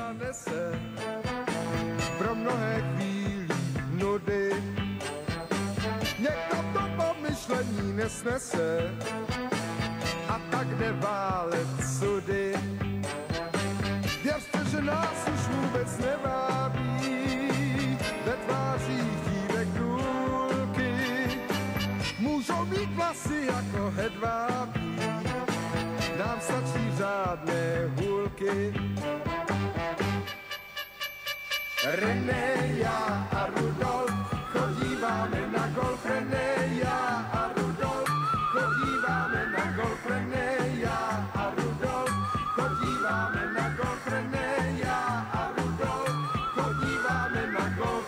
zanese pro mnohé chvíli nudy. Někdo to pomyšlení nesnese a tak jde válet sudy. Věřte, že nás už vůbec nevábí ve tvářích dívek důlky. Můžou mít vlasy jako hedvábí, nám stačí řádné hůlky. René, já a Rudolf chodíváme na golf. René, já a Rudolf chodíváme na golf. René, já a Rudolf chodíváme na golf. René, já a Rudolf chodíváme na golf.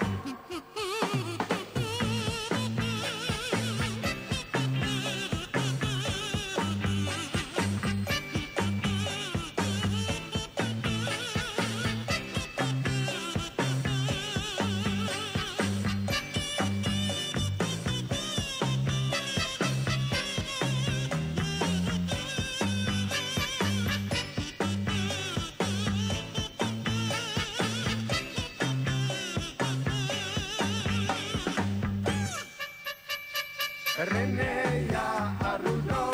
René, já a Rudolf